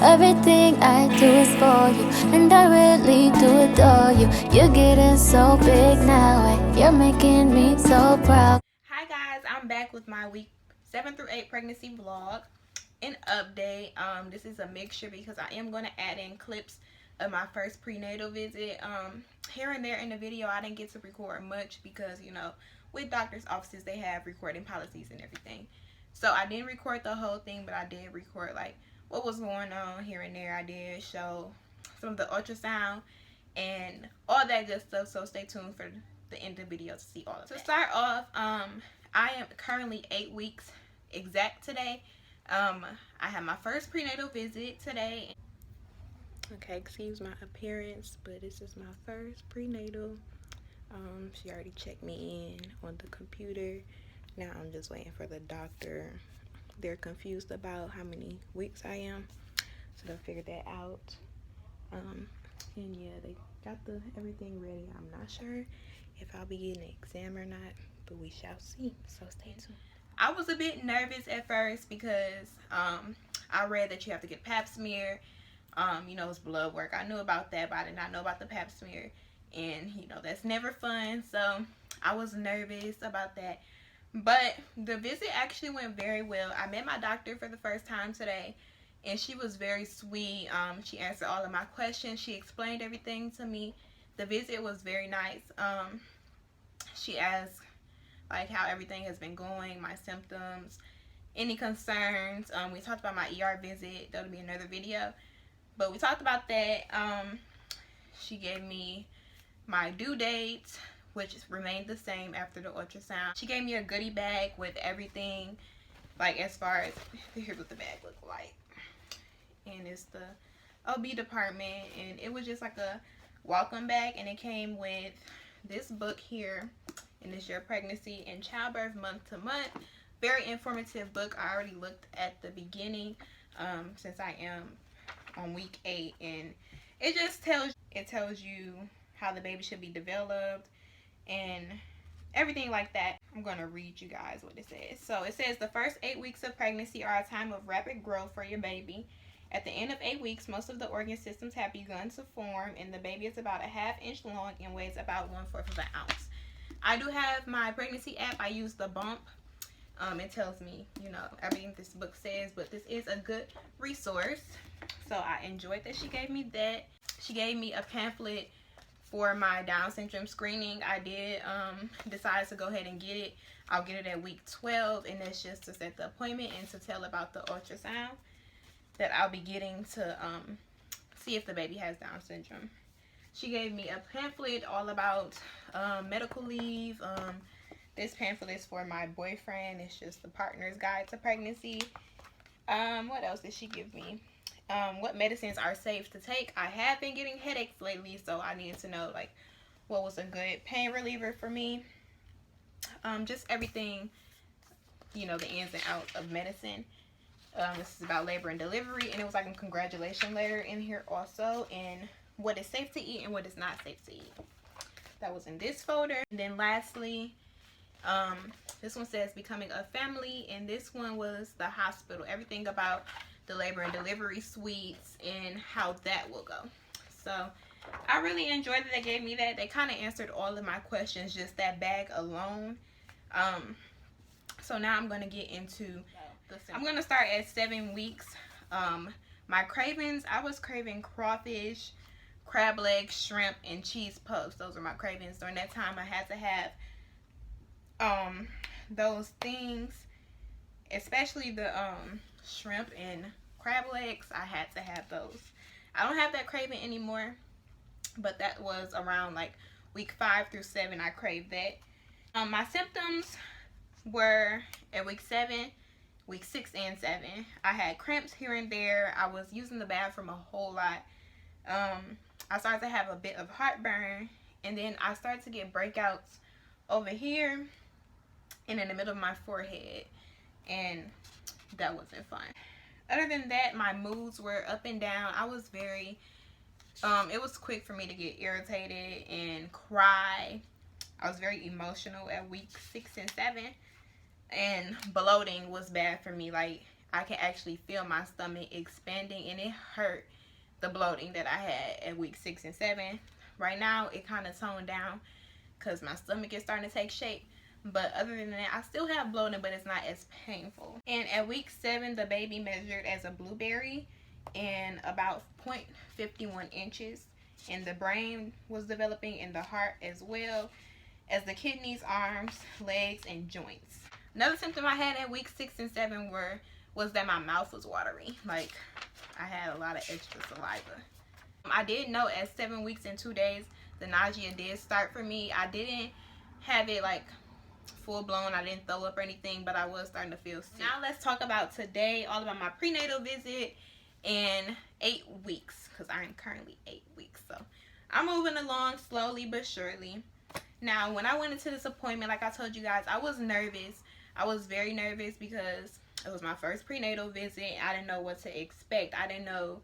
Everything I do is for you, and I really do adore you. You're getting so big now, and you're making me so proud. Hi guys, I'm back with my week 7 through 8 pregnancy vlog and update. This is a mixture because I am going to add in clips of my first prenatal visit. Here and there in the video I didn't get to record much because, you know, with doctors' offices they have recording policies and everything. So I didn't record the whole thing, but I did record like what was going on here and there. I did show some of the ultrasound and all that good stuff, so stay tuned for the end of the video to see all of that. To start off, I am currently 8 weeks exact today. I had my first prenatal visit today. Okay, excuse my appearance, but this is my first prenatal. She already checked me in on the computer. Now I'm just waiting for the doctor. They're confused about how many weeks I am, so they'll figure that out. And yeah, they got everything ready. I'm not sure if I'll be getting an exam or not, but we shall see, so stay tuned. I was a bit nervous at first because I read that you have to get pap smear. You know, it's blood work. I knew about that, but I did not know about the pap smear, and you know that's never fun, so I was nervous about that. But the visit actually went very well. I met my doctor for the first time today, and she was very sweet. She answered all of my questions. She explained everything to me. The visit was very nice. She asked like how everything has been going, my symptoms, any concerns. We talked about my ER visit. That'll be another video, but we talked about that. She gave me my due date, which remained the same after the ultrasound. She gave me a goodie bag with everything, like as far as, here's what the bag looked like. And it's the OB department, and it was just like a welcome bag, and it came with this book here, and it's your pregnancy and childbirth month to month. Very informative book. I already looked at the beginning since I am on week 8, and it just tells you how the baby should be developed and everything like that. I'm going to read you guys what it says. So it says the first 8 weeks of pregnancy are a time of rapid growth for your baby. At the end of 8 weeks, most of the organ systems have begun to form, and the baby is about a ½ inch long and weighs about 1/4 of an ounce. I do have my pregnancy app. I use the bump. It tells me, you know, everything this book says, but this is a good resource. So I enjoyed that she gave me that. She gave me a pamphlet for my Down syndrome screening. I did decide to go ahead and get it. I'll get it at week 12, and that's just to set the appointment and to tell about the ultrasound that I'll be getting to see if the baby has Down syndrome. She gave me a pamphlet all about medical leave. This pamphlet is for my boyfriend. It's just the partner's guide to pregnancy. What else did she give me? What medicines are safe to take. I have been getting headaches lately, so I needed to know like what was a good pain reliever for me. Just everything, you know, the ins and outs of medicine. This is about labor and delivery, and it was like a congratulation letter in here also, and what is safe to eat and what is not safe to eat. That was in this folder. And then lastly, this one says becoming a family, and this one was the hospital, everything about the labor and delivery suites and how that will go. So I really enjoyed that they gave me that. They kind of answered all of my questions, just that bag alone. So now I'm going to get into I'm going to start at 7 weeks. My cravings, I was craving crawfish, crab legs, shrimp, and cheese puffs. Those are my cravings. During that time I had to have those things, especially the shrimp and crab legs. I had to have those. I don't have that craving anymore, but that was around like week 5 through 7 I craved that. My symptoms were at week 7, week 6 and 7. I had cramps here and there. I was using the bathroom a whole lot. I started to have a bit of heartburn, and then I started to get breakouts over here and in the middle of my forehead, and that wasn't fun. Other than that, my moods were up and down. I was very it was quick for me to get irritated and cry. I was very emotional at week 6 and 7, and bloating was bad for me. Like I can actually feel my stomach expanding, and it hurt the bloating that I had at week 6 and 7. Right now, it kind of toned down because my stomach is starting to take shape. But other than that, I still have bloating, but it's not as painful. And at week 7, the baby measured as a blueberry and about 0.51 inches. And the brain was developing, and the heart as well as the kidneys, arms, legs, and joints. Another symptom I had at week 6 and 7 was that my mouth was watery. Like, I had a lot of extra saliva. I did know at 7 weeks and 2 days, the nausea did start for me. I didn't have it like full blown. I didn't throw up or anything, but I was starting to feel sick. Now let's talk about today, all about my prenatal visit in 8 weeks, because I'm currently 8 weeks. So I'm moving along slowly but surely. Now, when I went into this appointment, like I told you guys, I was nervous. I was very nervous because it was my first prenatal visit. I didn't know what to expect. I didn't know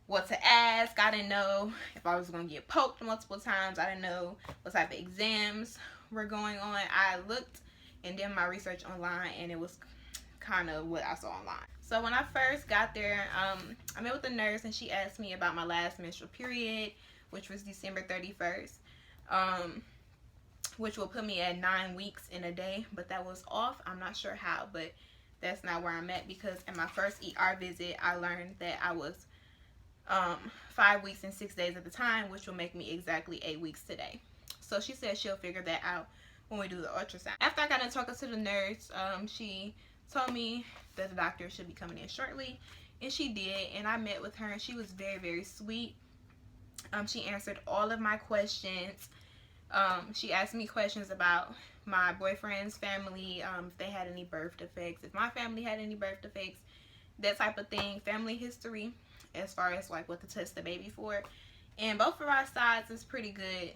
what to ask. I didn't know if I was going to get poked multiple times. I didn't know what type of exams were going on. I looked and did my research online, and it was kind of what I saw online. So when I first got there, I met with the nurse, and she asked me about my last menstrual period, which was December 31st, which will put me at 9 weeks in a day, but that was off. I'm not sure how, but that's not where I'm at, because at my first ER visit, I learned that I was 5 weeks and 6 days at the time, which will make me exactly 8 weeks today. So she said she'll figure that out when we do the ultrasound. After I got done talking to the nurse, she told me that the doctor should be coming in shortly, and she did. And I met with her, and she was very, very sweet. She answered all of my questions. She asked me questions about my boyfriend's family, if they had any birth defects, if my family had any birth defects, that type of thing, family history, as far as like what to test the baby for. And both of our sides is pretty good,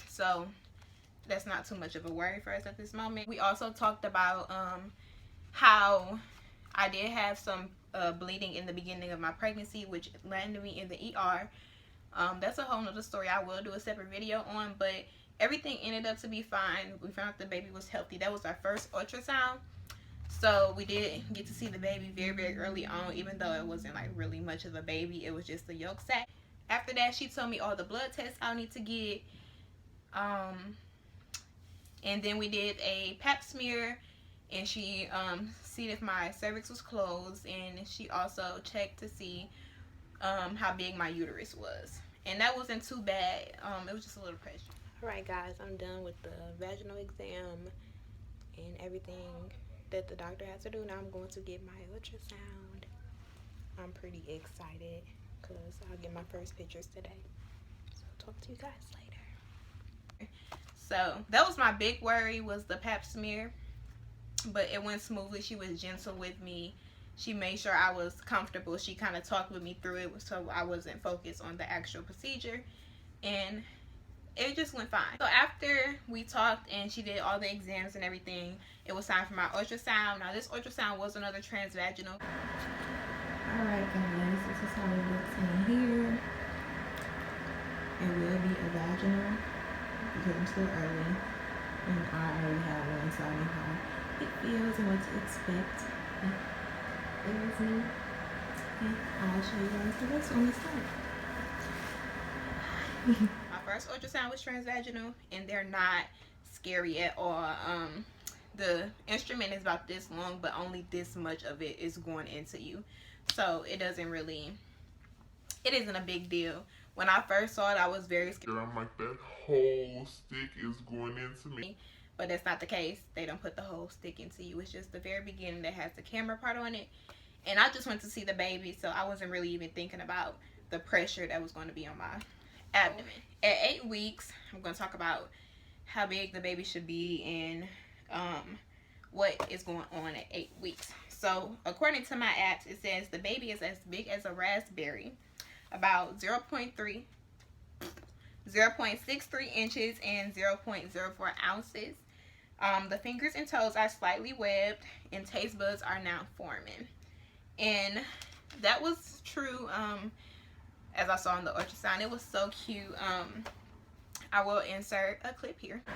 so that's not too much of a worry for us at this moment. We also talked about how I did have some bleeding in the beginning of my pregnancy, which landed me in the ER. That's a whole nother story I will do a separate video on, but everything ended up to be fine. We found out the baby was healthy. That was our first ultrasound, so we did get to see the baby very, very early on, even though it wasn't like really much of a baby. It was just a yolk sac. After that, she told me all the blood tests I need to get, and then we did a pap smear, and she see if my cervix was closed, and she also checked to see how big my uterus was, and that wasn't too bad. It was just a little pressure. Alright guys, I'm done with the vaginal exam and everything that the doctor has to do. Now I'm going to get my ultrasound. I'm pretty excited because I'll get my first pictures today. So talk to you guys later. So that was my big worry, was the pap smear, but it went smoothly. She was gentle with me. She made sure I was comfortable. She kind of talked with me through it so I wasn't focused on the actual procedure, and it just went fine. So after we talked and she did all the exams and everything, it was time for my ultrasound. Now this ultrasound was another transvaginal. Alright guys, this is how it looks in here. It will be a vaginal because I'm still early and I already have one, so I know how it feels and what to expect. There's me, and I'll show you guys the rest when we start. My first ultrasound was transvaginal, and they're not scary at all. The instrument is about this long, but only this much of it is going into you, so it isn't a big deal. When I first saw it, I was very scared. I'm like, that whole stick is going into me. But that's not the case. They don't put the whole stick into you. It's just the very beginning that has the camera part on it. And I just went to see the baby, so I wasn't really even thinking about the pressure that was going to be on my abdomen. At 8 weeks, I'm going to talk about how big the baby should be and what is going on at 8 weeks. So according to my Appt, it says the baby is as big as a raspberry, about 0.63 inches and 0.04 ounces. The fingers and toes are slightly webbed, and taste buds are now forming. And that was true, as I saw in the ultrasound. It was so cute. I will insert a clip here. Oh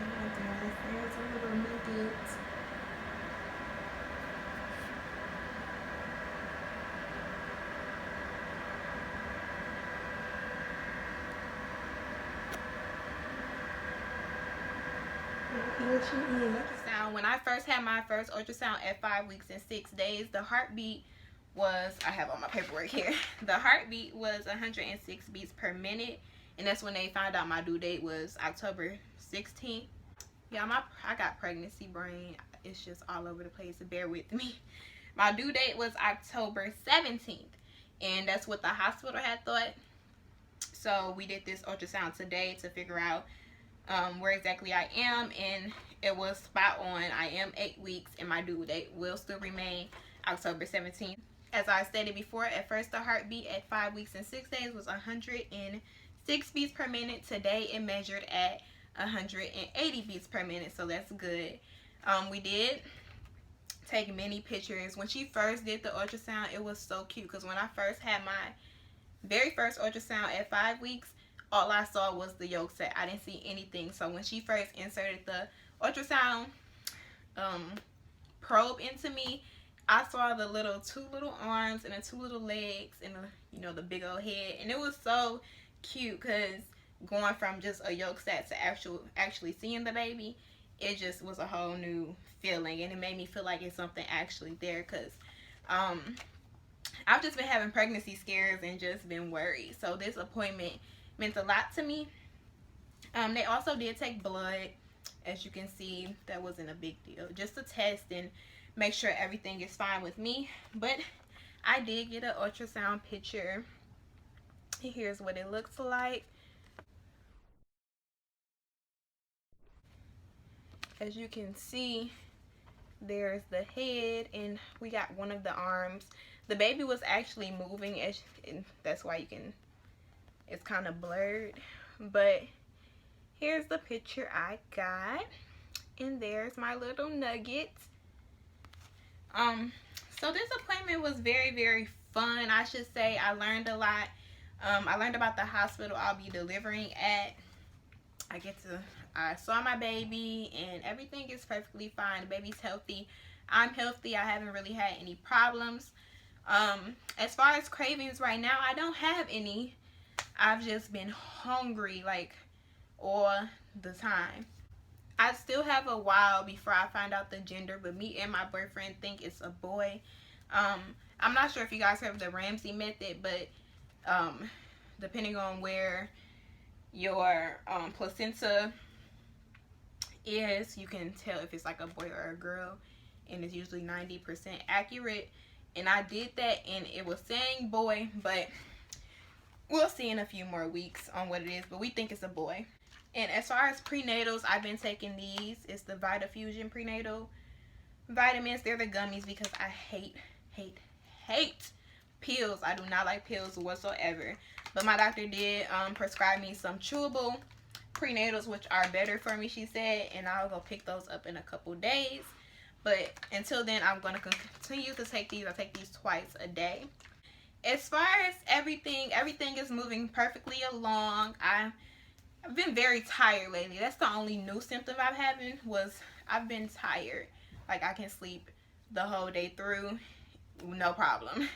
my gosh, there's a little nugget. Ultrasound. When I first had my first ultrasound at 5 weeks and 6 days, the heartbeat was, I have all my paperwork here, the heartbeat was 106 beats per minute, and that's when they found out my due date was October 16th. Yeah, I got pregnancy brain. It's just all over the place, so bear with me. My due date was October 17th, and that's what the hospital had thought. So we did this ultrasound today to figure out where exactly I am, and it was spot on. I am 8 weeks, and my due date will still remain October 17th. As I stated before, at first the heartbeat at 5 weeks and 6 days was 106 beats per minute. Today it measured at 180 beats per minute, so that's good. We did take many pictures. When she first did the ultrasound, it was so cute because when I first had my very first ultrasound at 5 weeks, all I saw was the yolk sac. I didn't see anything. So when she first inserted the ultrasound probe into me, I saw the two little arms and the 2 little legs and the big old head, and it was so cute because going from just a yolk sac to actually seeing the baby, it just was a whole new feeling, and it made me feel like it's something actually there because I've just been having pregnancy scares and just been worried. So this appointment meant a lot to me. They also did take blood. As you can see, that wasn't a big deal, just a test and make sure everything is fine with me. But I did get an ultrasound picture. Here's what it looks like. As you can see, there's the head, and we got one of the arms. The baby was actually moving, and that's why it's kind of blurred. But here's the picture I got, and there's my little nugget. So this appointment was very, very fun, I should say. I learned a lot. I learned about the hospital I'll be delivering at. I saw my baby, and everything is perfectly fine. The baby's healthy. I'm healthy. I haven't really had any problems. As far as cravings right now, I don't have any. I've just been hungry like all the time. I still have a while before I find out the gender, but me and my boyfriend think it's a boy. I'm not sure if you guys heard of the Ramsey method, but depending on where your placenta is, you can tell if it's like a boy or a girl, and it's usually 90% accurate. And I did that, and it was saying boy, but we'll see in a few more weeks on what it is, but we think it's a boy. And as far as prenatals, I've been taking these. It's the VitaFusion prenatal vitamins. They're the gummies because I hate pills. I do not like pills whatsoever. But my doctor did prescribe me some chewable prenatals, which are better for me, she said, and I'll go pick those up in a couple days. But until then, I'm going to continue to take these. I take these twice a day. As far as everything is moving perfectly along. I've been very tired lately. That's the only new symptom I'm having, was I've been tired. Like, I can sleep the whole day through, no problem.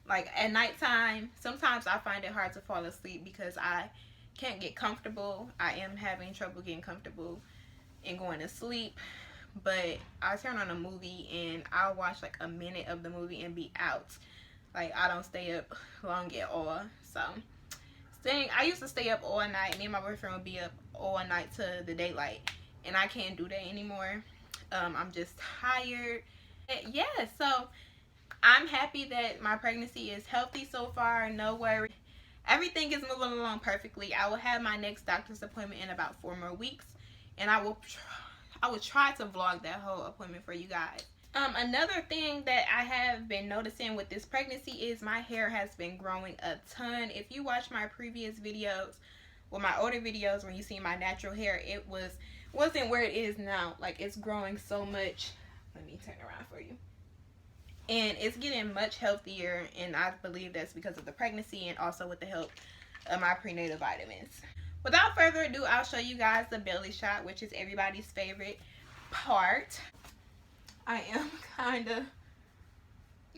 Like, at nighttime, sometimes I find it hard to fall asleep because I can't get comfortable. I am having trouble getting comfortable and going to sleep. But I'll turn on a movie and I'll watch like a minute of the movie and be out. Like, I don't stay up long at all. So I used to stay up all night. Me and my boyfriend would be up all night to the daylight, and I can't do that anymore. I'm just tired. Yeah, so I'm happy that my pregnancy is healthy so far. No worries. Everything is moving along perfectly. I will have my next doctor's appointment in about 4 more weeks, and I will try to vlog that whole appointment for you guys. Another thing that I have been noticing with this pregnancy is my hair has been growing a ton. If you watch my previous videos, well, my older videos, when you see my natural hair, it wasn't where it is now. Like, it's growing so much. Let me turn around for you. And it's getting much healthier, and I believe that's because of the pregnancy and also with the help of my prenatal vitamins. Without further ado, I'll show you guys the belly shot, which is everybody's favorite part. I am kind of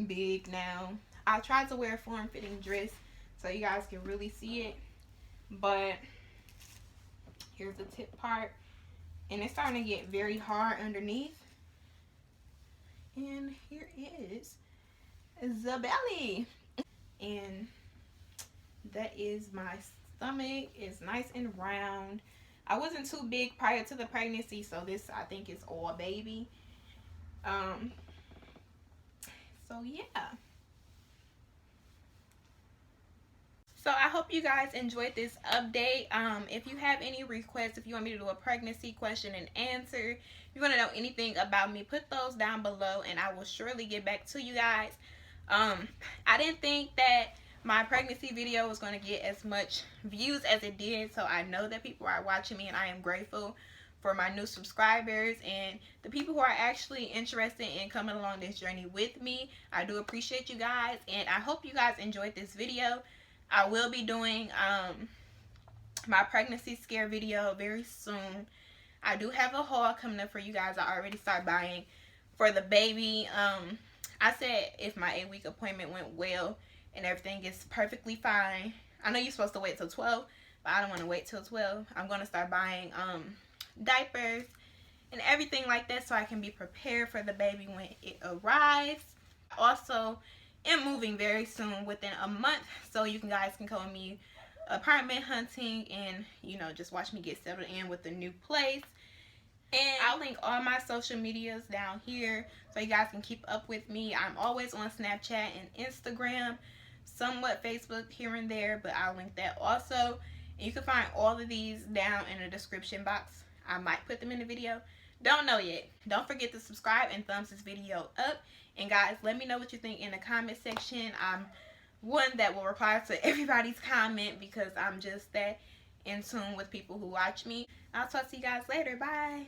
big now. I tried to wear a form-fitting dress so you guys can really see it, but here's the tip part, and it's starting to get very hard underneath. And here is the belly. And that is my stomach. It's nice and round. I wasn't too big prior to the pregnancy, so this I think is all baby. So yeah. So I hope you guys enjoyed this update. If you have any requests, if you want me to do a pregnancy question and answer, if you want to know anything about me, put those down below and I will surely get back to you guys. I didn't think that my pregnancy video was going to get as much views as it did, so I know that people are watching me and I am grateful for my new subscribers and the people who are actually interested in coming along this journey with me. I do appreciate you guys, and I hope you guys enjoyed this video. I will be doing my pregnancy scare video very soon. I do have a haul coming up for you guys. I already started buying for the baby. I said if my 8-week appointment went well and everything is perfectly fine. I know you're supposed to wait till 12, but I don't want to wait till 12. I'm going to start buying diapers and everything like that so I can be prepared for the baby when it arrives. Also, am moving very soon, within a month, so you guys can come with me apartment hunting and, you know, just watch me get settled in with the new place. And I'll link all my social medias down here so you guys can keep up with me. I'm always on Snapchat and Instagram, somewhat Facebook here and there, but I'll link that also. And you can find all of these down in the description box. I might put them in the video. Don't know yet. Don't forget to subscribe and thumbs this video up. And guys, let me know what you think in the comment section. I'm one that will reply to everybody's comment because I'm just that in tune with people who watch me. I'll talk to you guys later. Bye.